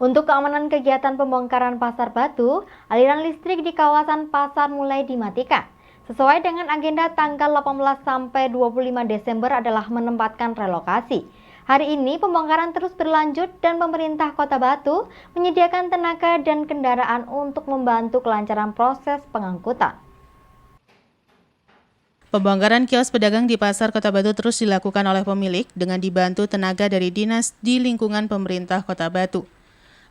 Untuk keamanan kegiatan pembongkaran pasar batu, aliran listrik di kawasan pasar mulai dimatikan. Sesuai dengan agenda tanggal 18 sampai 25 Desember adalah menempatkan relokasi. Hari ini pembongkaran terus berlanjut dan pemerintah Kota Batu menyediakan tenaga dan kendaraan untuk membantu kelancaran proses pengangkutan. Pembongkaran kios pedagang di Pasar Kota Batu terus dilakukan oleh pemilik dengan dibantu tenaga dari dinas di lingkungan pemerintah Kota Batu.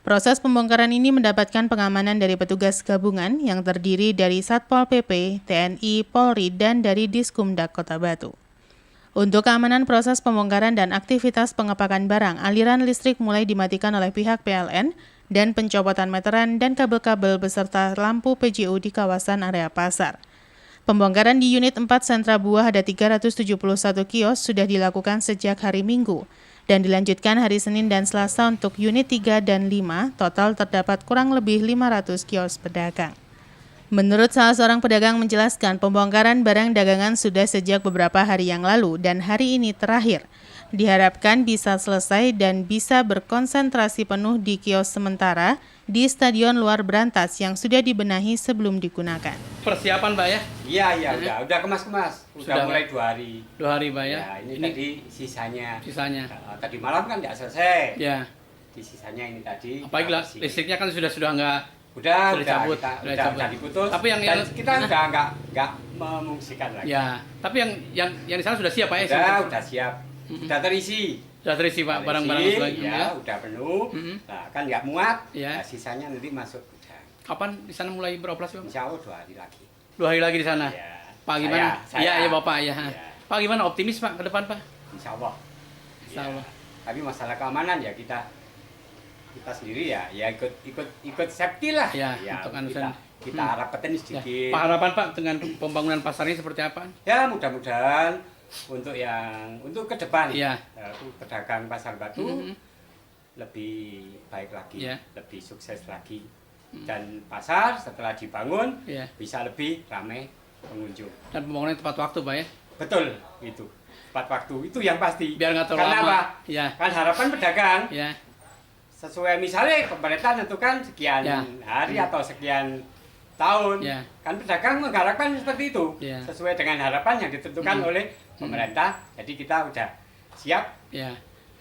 Proses pembongkaran ini mendapatkan pengamanan dari petugas gabungan yang terdiri dari Satpol PP, TNI, Polri, dan dari Diskumdak Kota Batu. Untuk keamanan proses pembongkaran dan aktivitas pengepakan barang, aliran listrik mulai dimatikan oleh pihak PLN dan pencopotan meteran dan kabel-kabel beserta lampu PJU di kawasan area pasar. Pembongkaran di unit 4 sentra buah ada 371 kios sudah dilakukan sejak hari Minggu dan dilanjutkan hari Senin dan Selasa untuk unit 3 dan 5, total terdapat kurang lebih 500 kios pedagang. Menurut salah seorang pedagang menjelaskan, pembongkaran barang dagangan sudah sejak beberapa hari yang lalu dan hari ini terakhir. Diharapkan bisa selesai dan bisa berkonsentrasi penuh di kios sementara di Stadion Luar Brantas yang sudah dibenahi sebelum digunakan. Persiapan, Mbak ya? Iya, udah kemas-kemas. Udah mulai 2 hari. 2 hari, Mbak ya? Ini tadi sisanya. Tadi malam kan tidak selesai. Ya. Di sisanya ini tadi. Apalagi listriknya kan sudah nggak. Udah dicabut. Udah diputus. Tapi yang kita udah nggak memungsikan lagi. Ya. Tapi yang di sana sudah siap, Pak ya? Udah siap. Udah terisi. Sudah terisi, Pak, barang-barang ya, udah penuh. Nah, kan nggak muat. Ya. Nah, sisanya nanti masuk gudang. Kapan di sana mulai beroperasi, Pak? Insya Allah 2 hari lagi. 2 hari lagi di sana. Ya. Pak gimana? Iya, Bapak ya. Pak gimana? Optimis, Pak, ke depan, Pak? Insya Allah. Insya Allah. Tapi masalah keamanan ya kita sendiri ya ikut safety lah. Ya, untuk kita harapkan sedikit. Ya. Pak, harapan Pak dengan pembangunan pasar ini seperti apa? Ya, mudah-mudahan untuk ke depan pedagang Pasar Batu lebih baik lagi, lebih sukses lagi. Dan pasar setelah dibangun bisa lebih ramai pengunjung. Dan pembangunan tepat waktu, Pak ya? Betul, itu. Tepat waktu, itu yang pasti. Biar nggak terlalu lama. Karena apa? Ya. Kan harapan pedagang. Ya. Sesuai misalnya pemerintah tentukan sekian hari atau sekian tahun. Kan pedagang mengharapkan seperti itu. Sesuai dengan harapan yang ditentukan oleh pemerintah. Jadi kita udah siap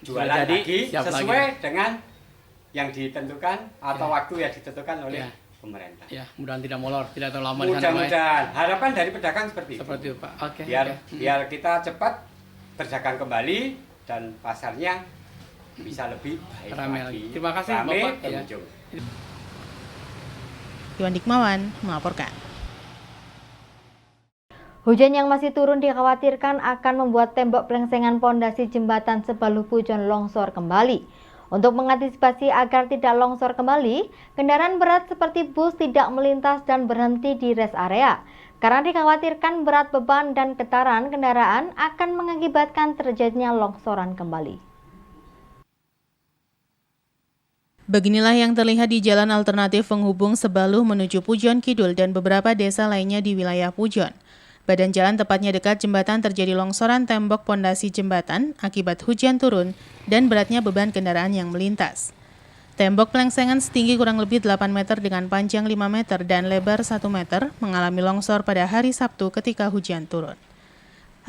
jualan lagi sesuai dengan yang ditentukan atau waktu yang ditentukan oleh pemerintah. Ya, mudah-mudahan tidak molor, tidak terlalu lama. Mudah-mudahan. Harapan dari pedagang seperti itu. Seperti itu, Pak. Oke. Biar kita cepat berdagang kembali dan pasarnya bisa lebih baik lagi. Terima kasih, Bapak. Iwan Dikmawan melaporkan. Hujan yang masih turun dikhawatirkan akan membuat tembok pelengsengan pondasi jembatan Sebaluh Pujon longsor kembali. Untuk mengantisipasi agar tidak longsor kembali, kendaraan berat seperti bus tidak melintas dan berhenti di rest area. Karena dikhawatirkan berat beban dan getaran kendaraan akan mengakibatkan terjadinya longsoran kembali. Beginilah yang terlihat di jalan alternatif penghubung Sebaluh menuju Pujon Kidul dan beberapa desa lainnya di wilayah Pujon. Badan jalan tepatnya dekat jembatan terjadi longsoran tembok pondasi jembatan akibat hujan turun dan beratnya beban kendaraan yang melintas. Tembok pelengsengan setinggi kurang lebih 8 meter dengan panjang 5 meter dan lebar 1 meter mengalami longsor pada hari Sabtu ketika hujan turun.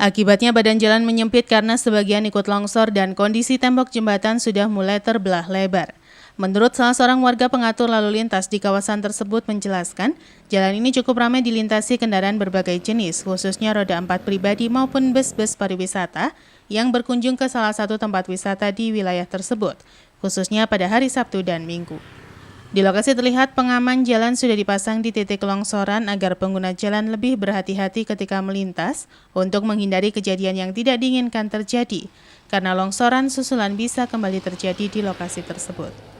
Akibatnya badan jalan menyempit karena sebagian ikut longsor dan kondisi tembok jembatan sudah mulai terbelah lebar. Menurut salah seorang warga pengatur lalu lintas di kawasan tersebut menjelaskan, jalan ini cukup ramai dilintasi kendaraan berbagai jenis, khususnya roda 4 pribadi maupun bus-bus pariwisata yang berkunjung ke salah satu tempat wisata di wilayah tersebut, khususnya pada hari Sabtu dan Minggu. Di lokasi terlihat pengaman jalan sudah dipasang di titik longsoran agar pengguna jalan lebih berhati-hati ketika melintas untuk menghindari kejadian yang tidak diinginkan terjadi, karena longsoran susulan bisa kembali terjadi di lokasi tersebut.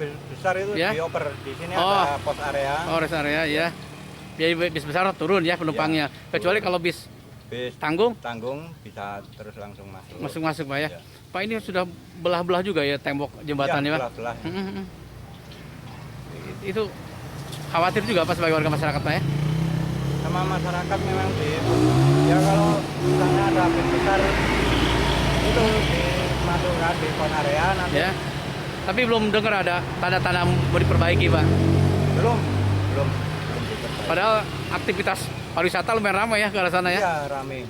Besar itu dioper di sini ada pos area. Rest area ya. Biar bis besar turun ya penumpangnya. Kecuali kalau bis tanggung bisa terus langsung masuk. Masuk Pak ya. Pak, ini sudah belah-belah juga ya tembok jembatannya, Pak. Belah-belah. Itu khawatir juga Pak sebagai warga masyarakat, Pak ya. Sama masyarakat memang ya kalau misalnya ada bis besar itu dimasukkan di pos area nanti Tapi belum dengar ada tanda-tanda mau diperbaiki, Pak. Belum. Padahal aktivitas pariwisata lumayan ramai ya ke arah sana ya. Iya, rame.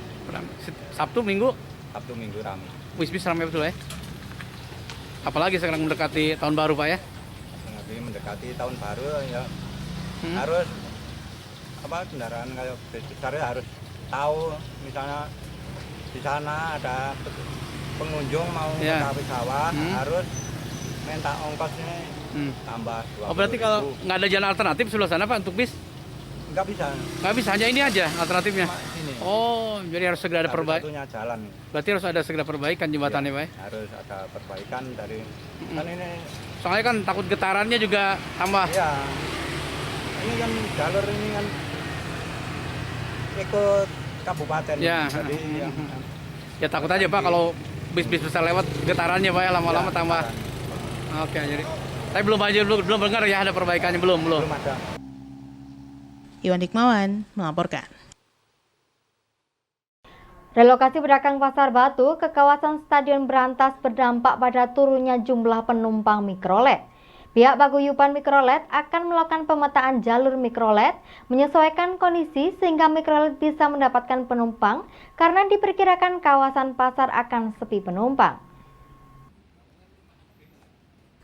Sabtu, Minggu, Sabtu Minggu rame. bis ramai betul ya. Apalagi sekarang mendekati tahun baru, Pak ya. Nanti mendekati tahun baru ya harus kendaraan kayak bis besar ya harus tahu misalnya di sana ada pengunjung mau ke pesawat harus minta ongkosnya tambah 20.000. Oh, berarti kalau nggak ada jalan alternatif sebelah sana, Pak, untuk bis? Nggak bisa. Nggak bisa, hanya ini aja alternatifnya. Ini. Oh, jadi harus segera ada perbaikan. Satunya jalan. Berarti harus ada segera perbaikan jembatannya, Pak. Harus ada perbaikan dari kan ini. Soalnya kan takut getarannya juga tambah. Iya. Ini kan jalur ini kan ikut kabupaten. Ya. Jadi Ya takut aja, Pak, kalau bis-bis besar lewat getarannya, Pak, ya lama-lama tambah. Oke, jadi tapi belum dengar ya ada perbaikannya belum. Belum ada. Iwan Hikmawan melaporkan. Relokasi pedagang Pasar Batu ke kawasan Stadion Brantas berdampak pada turunnya jumlah penumpang mikrolet. Pihak paguyuban mikrolet akan melakukan pemetaan jalur mikrolet, menyesuaikan kondisi sehingga mikrolet bisa mendapatkan penumpang karena diperkirakan kawasan pasar akan sepi penumpang.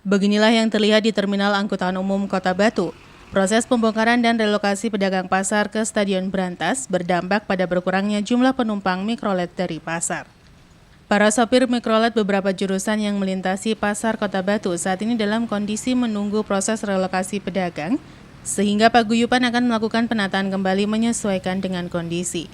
Beginilah yang terlihat di Terminal Angkutan Umum Kota Batu. Proses pembongkaran dan relokasi pedagang pasar ke Stadion Brantas berdampak pada berkurangnya jumlah penumpang mikrolet dari pasar. Para sopir mikrolet beberapa jurusan yang melintasi pasar Kota Batu saat ini dalam kondisi menunggu proses relokasi pedagang, sehingga paguyuban akan melakukan penataan kembali menyesuaikan dengan kondisi.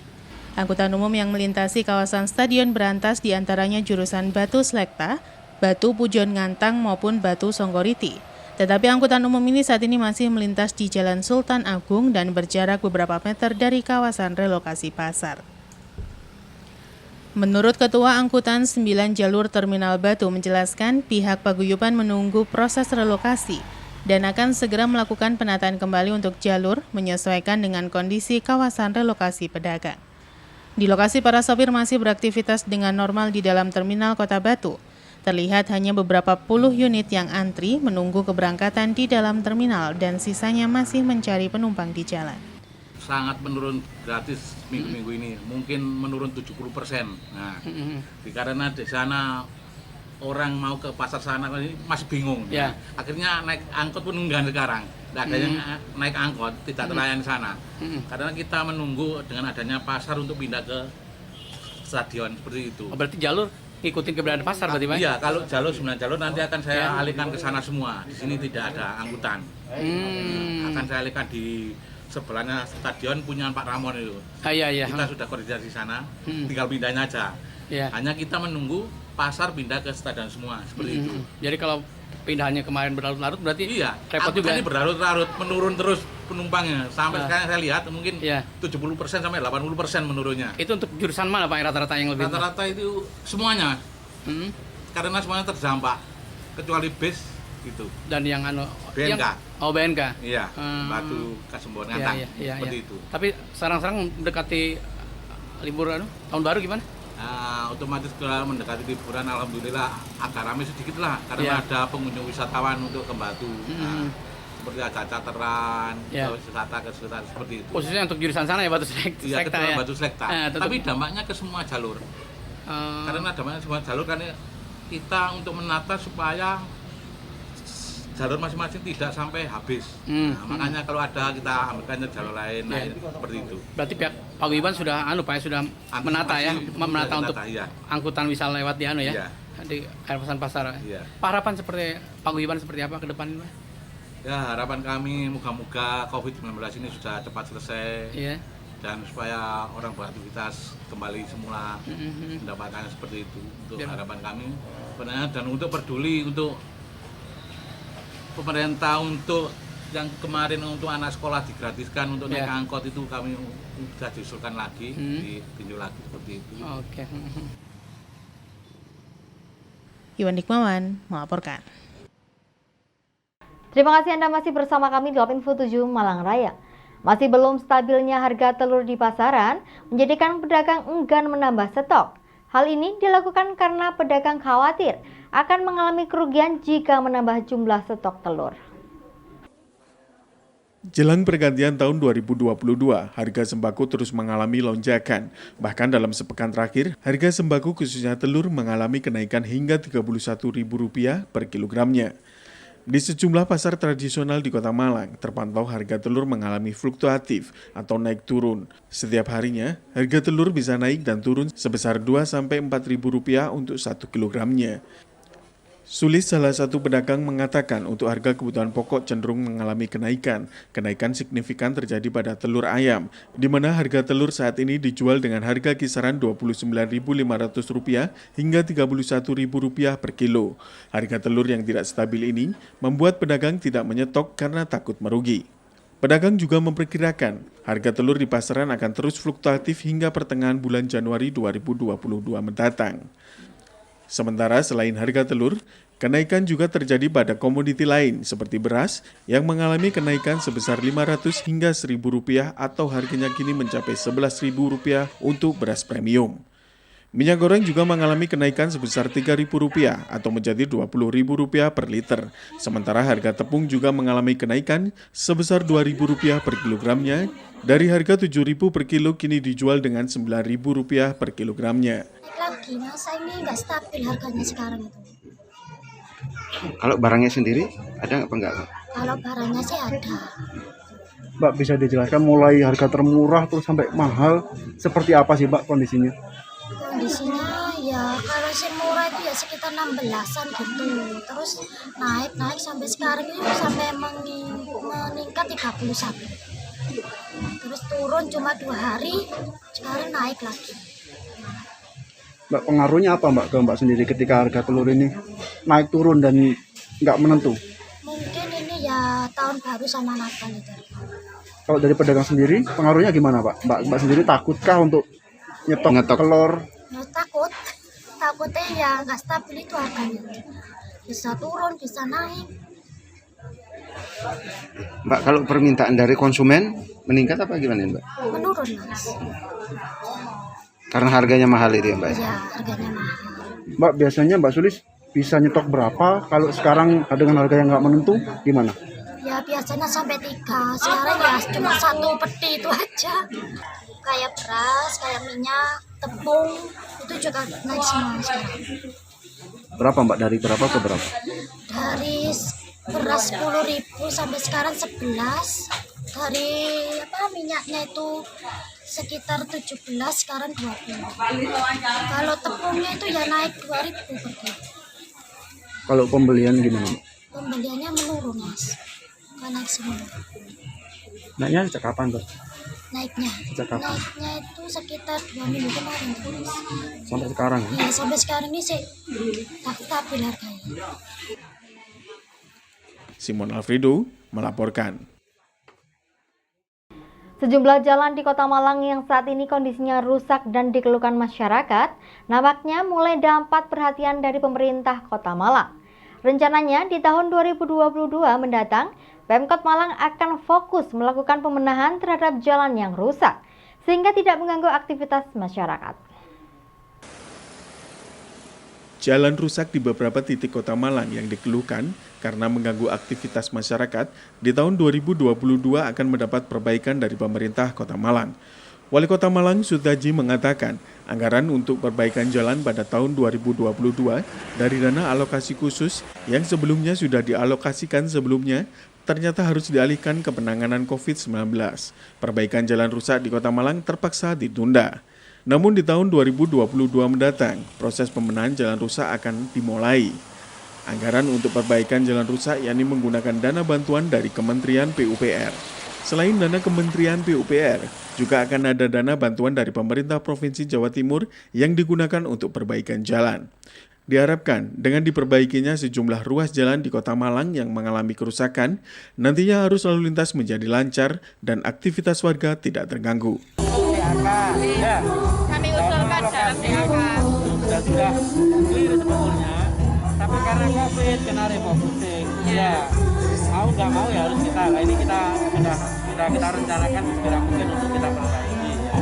Angkutan umum yang melintasi kawasan Stadion Brantas diantaranya jurusan Batu Slekta, Batu Pujon Ngantang maupun Batu Songgoriti. Tetapi angkutan umum ini saat ini masih melintas di Jalan Sultan Agung dan berjarak beberapa meter dari kawasan relokasi pasar. Menurut Ketua Angkutan 9 Jalur Terminal Batu menjelaskan pihak paguyuban menunggu proses relokasi dan akan segera melakukan penataan kembali untuk jalur menyesuaikan dengan kondisi kawasan relokasi pedagang. Di lokasi para sopir masih beraktivitas dengan normal di dalam terminal Kota Batu. Terlihat hanya beberapa puluh unit yang antri menunggu keberangkatan di dalam terminal dan sisanya masih mencari penumpang di jalan. Sangat menurun gratis minggu-minggu ini, mungkin menurun 70%. Nah, karena di sana orang mau ke pasar sana masih bingung. Ya. Akhirnya naik angkot pun enggak sekarang. Tidak ada yang naik angkot, tidak terlayani sana. Karena kita menunggu dengan adanya pasar untuk pindah ke stadion seperti itu. Oh, berarti jalur ngikutin keberadaan pasar berarti, Pak? Iya, kalau jalur 9 jalur nanti akan saya alihkan ke sana semua. Di sini tidak ada angkutan. Akan saya alihkan di sebelahnya stadion punya Pak Ramon itu. Iya. Kita sudah koordinasi di sana, tinggal pindahnya aja. Ya. Hanya kita menunggu pasar pindah ke stadion semua, seperti itu. Jadi kalau pindahannya kemarin berlarut-larut berarti Iya, repot juga. ini berlarut-larut, menurun terus penumpangnya. Sampai sekarang saya lihat mungkin 70% sampai 80% menurunnya. Itu untuk jurusan mana, Pak, rata-rata yang lebih? Rata-rata itu semuanya. Karena semuanya terdampak, kecuali bis itu. Dan yang BNK. BNK. Iya, Batu Kasembon Ngantang. Seperti itu. Tapi sekarang mendekati libur tahun baru gimana? Otomatis kalau mendekati liburan alhamdulillah agak ramai sedikit lah karena ada pengunjung wisatawan untuk ke Batu. Seperti ada charteran, wisata ke sekitar seperti itu. Khususnya untuk jurusan sana ya, Batu Slekta. Iya, ya? Batu Slekta. Tapi dampaknya ke semua jalur. Karena dampaknya semua jalur karena kita untuk menata supaya jalur masing-masing tidak sampai habis. Makanya kalau ada kita ambilkan jalur lain, seperti itu. Berarti pihak paguyuban sudah Pak, sudah menata ya, menata untuk angkutan wisata lewat di ya. Di kawasan pasar. Iya. Harapan seperti paguyuban seperti apa ke depan, Pak? Ya, harapan kami moga-moga COVID-19 ini sudah cepat selesai. Iya. Dan supaya orang beraktivitas kembali semula mendapatkan seperti itu untuk harapan kami sebenarnya, dan untuk peduli untuk pemerintah untuk yang kemarin untuk anak sekolah digratiskan untuk naik angkot itu kami sudah diusulkan lagi, ditinjau lagi seperti itu. Oke. Iwan Hikmawan melaporkan. Terima kasih Anda masih bersama kami di Info 7 Malang Raya. Masih belum stabilnya harga telur di pasaran menjadikan pedagang enggan menambah stok. Hal ini dilakukan karena pedagang khawatir akan mengalami kerugian jika menambah jumlah stok telur. Jelang pergantian tahun 2022, harga sembako terus mengalami lonjakan. Bahkan dalam sepekan terakhir, harga sembako khususnya telur mengalami kenaikan hingga Rp31.000 per kilogramnya. Di sejumlah pasar tradisional di Kota Malang, terpantau harga telur mengalami fluktuatif atau naik turun. Setiap harinya, harga telur bisa naik dan turun sebesar Rp2-4.000 untuk 1 kilogramnya. Sulis, salah satu pedagang, mengatakan untuk harga kebutuhan pokok cenderung mengalami kenaikan. Kenaikan signifikan terjadi pada telur ayam, di mana harga telur saat ini dijual dengan harga kisaran Rp29.500 hingga Rp31.000 per kilo. Harga telur yang tidak stabil ini membuat pedagang tidak menyetok karena takut merugi. Pedagang juga memperkirakan harga telur di pasaran akan terus fluktuatif hingga pertengahan bulan Januari 2022 mendatang. Sementara selain harga telur, kenaikan juga terjadi pada komoditi lain seperti beras yang mengalami kenaikan sebesar Rp500 hingga Rp1.000 atau harganya kini mencapai Rp11.000 untuk beras premium. Minyak goreng juga mengalami kenaikan sebesar Rp3.000 atau menjadi Rp20.000 per liter. Sementara harga tepung juga mengalami kenaikan sebesar Rp2.000 per kilogramnya. Dari harga Rp7.000 per kilo kini dijual dengan Rp9.000 per kilogramnya. Lagi masa ini nggak stabil harganya sekarang itu. Kalau barangnya sendiri ada apa enggak? Kalau barangnya sih ada. Mbak, bisa dijelaskan mulai harga termurah terus sampai mahal seperti apa sih Mbak kondisinya? Kondisinya ya kalau sih murah itu ya sekitar 16-an gitu. Terus naik sampai sekarang ini sampai meningkat 31. Terus turun cuma 2 hari, sekarang naik lagi. Mbak, pengaruhnya apa Mbak ke Mbak sendiri ketika harga telur ini naik turun dan nggak menentu? Mungkin ini ya tahun baru sama Natal itu. Kalau dari pedagang sendiri pengaruhnya gimana Pak? Mbak sendiri takutkah untuk nyetok telur? Ya, takutnya ya nggak stabil itu harganya. Bisa turun, bisa naik. Mbak, kalau permintaan dari konsumen meningkat apa gimana Mbak? Menurun Mas. Karena harganya mahal itu ya Mbak? Iya, harganya mahal. Mbak, biasanya Mbak Sulis bisa nyetok berapa? Kalau sekarang dengan harga yang nggak menentu, gimana? Ya biasanya sampai 3, sekarang ya cuma 1 peti itu aja. Kayak beras, kayak minyak, tepung, itu juga naik semua sekarang. Berapa Mbak? Dari berapa ke berapa? Dari beras 10.000 sampai sekarang 11. Dari minyaknya itu sekitar 17, sekarang 20. Kalau tepungnya itu ya naik 2.000 per kilo. Kalau pembelian gimana Mbak? Pembeliannya menurun Mas, nggak naik semua. Naiknya sejak kapan Mbak? Naiknya itu sekitar 2 minggu kemarin terus. Sampai sekarang ya? Ya sampai sekarang ini sih stabil harganya. Simon Alfredo melaporkan. Sejumlah jalan di Kota Malang yang saat ini kondisinya rusak dan dikeluhkan masyarakat, nampaknya mulai dapat perhatian dari pemerintah Kota Malang. Rencananya di tahun 2022 mendatang, Pemkot Malang akan fokus melakukan pembenahan terhadap jalan yang rusak, sehingga tidak mengganggu aktivitas masyarakat. Jalan rusak di beberapa titik Kota Malang yang dikeluhkan karena mengganggu aktivitas masyarakat di tahun 2022 akan mendapat perbaikan dari pemerintah Kota Malang. Wali Kota Malang Sutaji mengatakan anggaran untuk perbaikan jalan pada tahun 2022 dari dana alokasi khusus yang sebelumnya sudah dialokasikan sebelumnya ternyata harus dialihkan ke penanganan COVID-19. Perbaikan jalan rusak di Kota Malang terpaksa ditunda. Namun di tahun 2022 mendatang, proses pembenahan jalan rusak akan dimulai. Anggaran untuk perbaikan jalan rusak yakni menggunakan dana bantuan dari Kementerian PUPR. Selain dana Kementerian PUPR, juga akan ada dana bantuan dari pemerintah Provinsi Jawa Timur yang digunakan untuk perbaikan jalan. Diharapkan dengan diperbaikinya sejumlah ruas jalan di Kota Malang yang mengalami kerusakan, nantinya arus lalu lintas menjadi lancar dan aktivitas warga tidak terganggu. Kami usulkan jalan PHK. Sudah clear sebetulnya, tapi karena COVID kena refocusing. Ya, mau nggak mau ya harus kita. Nah, ini kita rencanakan segera mungkin untuk kita perbaiki. Ya.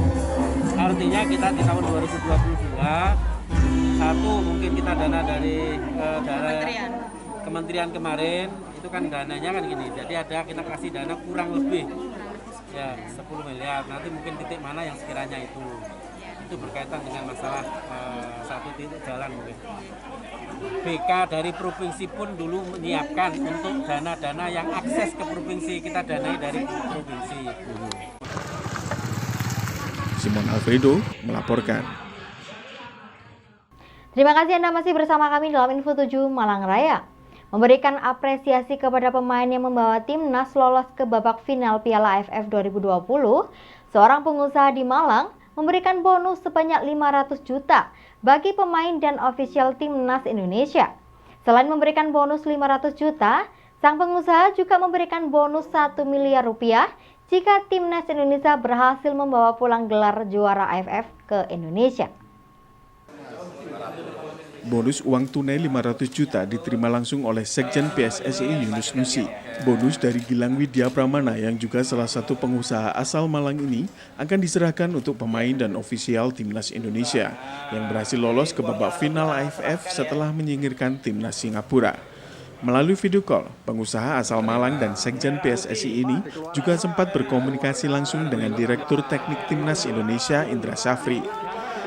Artinya kita di tahun 2022 Satu mungkin kita dana dari kementerian kemarin, itu kan dananya kan gini, jadi kita kasih dana kurang lebih ya 10 miliar, nanti mungkin titik mana yang sekiranya itu berkaitan dengan masalah satu titik jalan mungkin. BK dari provinsi pun dulu menyiapkan untuk dana-dana yang akses ke provinsi, kita danai dari provinsi. Simon Alfredo melaporkan. Terima kasih Anda masih bersama kami dalam Info 7 Malang Raya. Memberikan apresiasi kepada pemain yang membawa timnas lolos ke babak final Piala AFF 2020, seorang pengusaha di Malang memberikan bonus sebanyak 500 juta bagi pemain dan ofisial timnas Indonesia. Selain memberikan bonus 500 juta, sang pengusaha juga memberikan bonus 1 miliar rupiah jika timnas Indonesia berhasil membawa pulang gelar juara AFF ke Indonesia. Bonus uang tunai 500 juta diterima langsung oleh Sekjen PSSI Yunus Nusi. Bonus dari Gilang Widya Pramana yang juga salah satu pengusaha asal Malang ini akan diserahkan untuk pemain dan ofisial timnas Indonesia yang berhasil lolos ke babak final AFF setelah menyingkirkan timnas Singapura. Melalui video call, pengusaha asal Malang dan Sekjen PSSI ini juga sempat berkomunikasi langsung dengan Direktur Teknik Timnas Indonesia Indra Safri.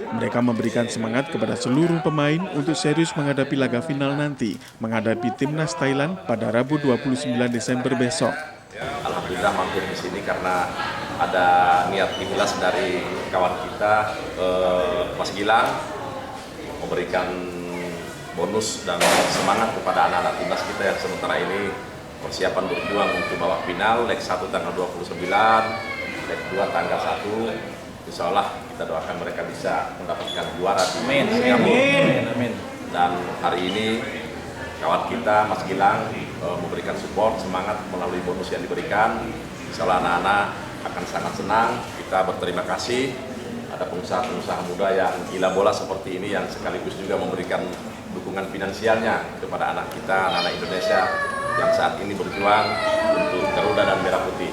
Mereka memberikan semangat kepada seluruh pemain untuk serius menghadapi laga final nanti, menghadapi timnas Thailand pada Rabu 29 Desember besok. Alhamdulillah mampir di sini karena ada niat ikhlas dari kawan kita, Mas Gilang, memberikan bonus dan semangat kepada anak-anak timnas kita yang sementara ini persiapan berjuang untuk babak final, leg 1 tanggal 29, leg 2 tanggal 1. Insya Allah kita doakan mereka bisa mendapatkan juara di Singapura. Dan hari ini kawan kita Mas Gilang memberikan support, semangat melalui bonus yang diberikan. Insya Allah anak-anak akan sangat senang. Kita berterima kasih ada pengusaha-pengusaha muda yang gila bola seperti ini yang sekaligus juga memberikan dukungan finansialnya kepada anak kita, anak-anak Indonesia yang saat ini berjuang untuk Garuda dan Merah Putih.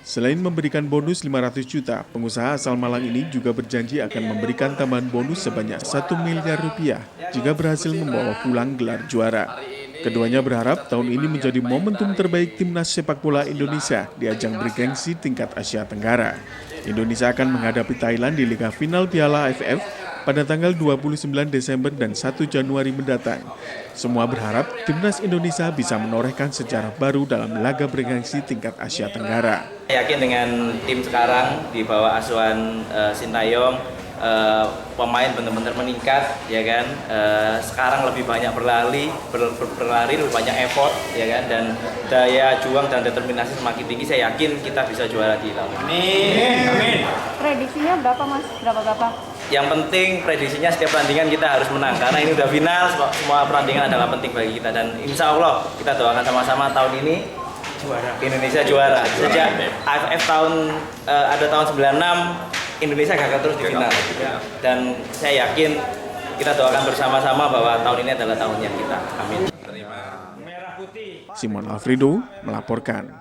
Selain memberikan bonus 500 juta, pengusaha asal Malang ini juga berjanji akan memberikan tambahan bonus sebanyak 1 miliar rupiah jika berhasil membawa pulang gelar juara. Keduanya berharap tahun ini menjadi momentum terbaik timnas sepak bola Indonesia di ajang bergengsi tingkat Asia Tenggara. Indonesia akan menghadapi Thailand di Liga Final Piala AFF pada tanggal 29 Desember dan 1 Januari mendatang. Semua berharap timnas Indonesia bisa menorehkan sejarah baru dalam laga bergengsi tingkat Asia Tenggara. Saya yakin dengan tim sekarang di bawah asuhan Sintayong, pemain benar-benar meningkat, ya kan. Sekarang lebih banyak berlari, lebih banyak effort, ya kan. Dan daya juang dan determinasi semakin tinggi. Saya yakin kita bisa juara di tahun ini. Amin. Prediksinya berapa Mas? Berapa? Yang penting prediksinya setiap pertandingan kita harus menang karena ini udah final, semua pertandingan adalah penting bagi kita dan insya Allah kita doakan sama-sama tahun ini Indonesia juara. Sejak AFF ada tahun 96 Indonesia gagal terus di final dan saya yakin kita doakan bersama-sama bahwa tahun ini adalah tahunnya kita. Amin. Simon Alfredo melaporkan.